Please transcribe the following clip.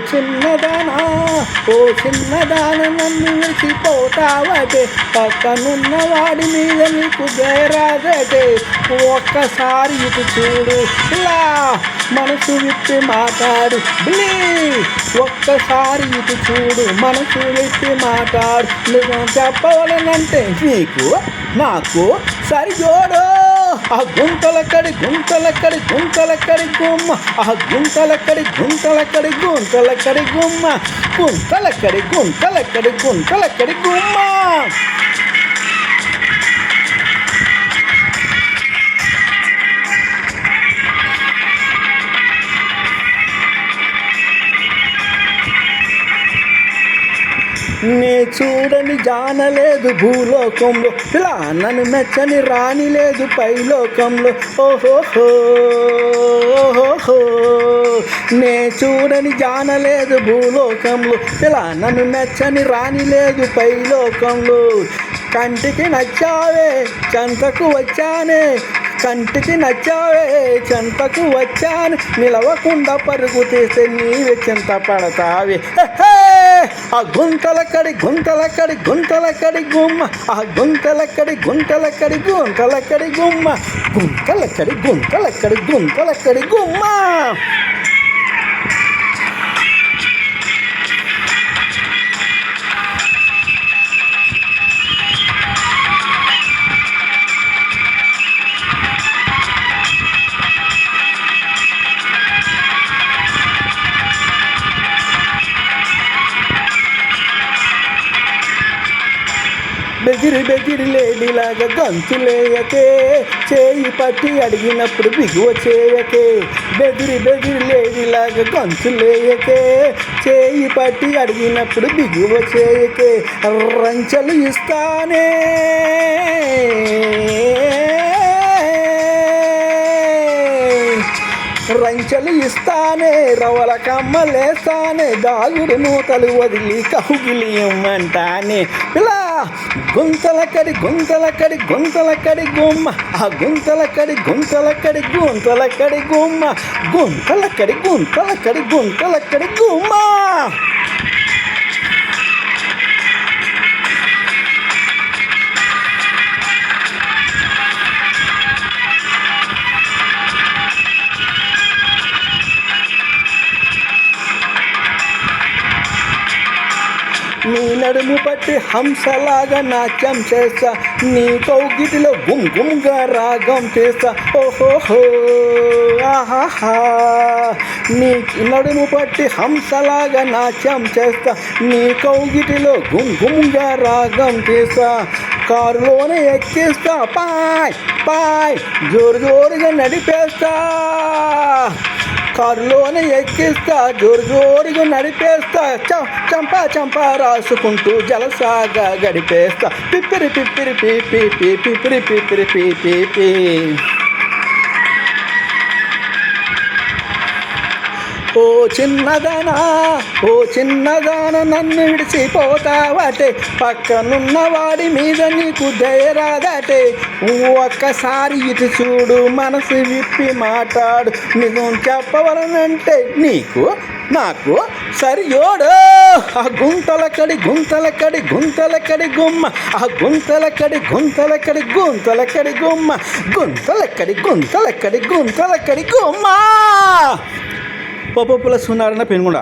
చిన్నదానా ఓ చిన్నదాన నన్ను విడిచిపోతావటే పక్కనున్న వాడి మీద నీకు దయరాదటే ఒక్కసారి ఇటు చూడు ఇలా మనసు విప్పి మాట్లాడు బిలీ ఒక్కసారి ఇటు చూడు మనసు విప్పి మాట్లాడు నిజం చెప్పవాలనంటే నీకు నాకు సరిజోడు ఆ గుంతలక్కడి గుంతలక్కడి గుంతలక్కడి గుమ్మ ఆ గుంతలక్కడి గుంతలక్కడి గుంతలక్కడి గుమ్మ గుంతలక్కడి గుంతలక్కడి గుంతలక్కడి గుమ్మ నే చూడని జానలేదు భూలోకంలో ఇలా నన్ను మెచ్చని రాణి లేదు పైలోకంలో ఓహోహో ఓహోహో నే చూడని జానలేదు భూలోకంలో ఇలా నన్ను మెచ్చని రాణి లేదు పైలోకంలో కంటికి నచ్చావే చెంతకు వచ్చానే కంటికి నచ్చావే చెంతకు వచ్చాను నిలవకుండా పరుగు తీస్తే నీవే చెంత పడతావే ఆ గుంతలక్కడి గుంతలక్కడి గుంతలక్కడి గుమ్మ ఆ గుంతలక్కడి గుంతలక్కడి గుంతలక్కడి గుమ్మ గుంతలక్కడి గుంతలక్కడి గుంతలక్కడి గుమ్మ బెదిరి లేడిలాగా గంతులేయకే చేయి పట్టి అడిగినప్పుడు బిగువ చేయకే బెదిరి లేడిలాగా గంతులేయకే చేయి పట్టి అడిగినప్పుడు బిగువ చేయకే రంచలు ఇస్తానే రంచలు ఇస్తానే రవల కమ్మలేస్తానే దాగుడు మూతలు వదిలి కహుగిలి ఇమ్మంటానే ఇలా గుంతలక్కడి గుంతలక్కడి గుంతలక్కడి గుమ్మ ఆ గుంతలక్కడి గుంతలక్కడి గుంతలక్కడి గుమ్మ గుంతలక్కడి గుంతలక్కడి గుంతలక్కడి గుమ్మ నీ నడుము పట్టి హంసలాగా నాట్యం చేస్తా నీ కౌగిటిలో గుమ్ గుమ్గా రాగం చేస్తా ఓహోహో ఆహాహా నీ నడుము పట్టి హంసలాగా నాట్యం చేస్తా నీ కౌగిటిలో గుమ్ గుమ్గా రాగం చేస్తా కారులోనే ఎక్కిస్తా పాయ్ పాయ్ జోరుగా నడిపేస్తా కారులోనే ఎక్కిస్తా జోరుగా నడిపేస్తా చంపా రాసుకుంటూ జలసాగా గడిపేస్తా పిప్పిరి పిప్పిరి పీ పీ పీ పిప్పిరి పిప్పిరి పీ పీ పీ ఓ చిన్నదానా నన్ను విడిచిపోతావటే పక్కనున్న వాడి మీద నీకు దయరాదటే ఒక్కసారి ఇటు చూడు మనసు విప్పి మాట్లాడు నిజం చెప్పవలనంటే నీకు నాకు సరియోడు ఆ గుంతలక్కడి గుంతలక్కడి గుంతలక్కడి గుమ్మ ఆ గుంతలక్కడి గుంతలక్కడి గుంతలక్కడి గుమ్మ గుంతలక్కడి గుంతలక్కడి గుంతలక్కడి గుమ్మ పప్పు ప్లస్ ఉన్నారన్న పెనుగొండ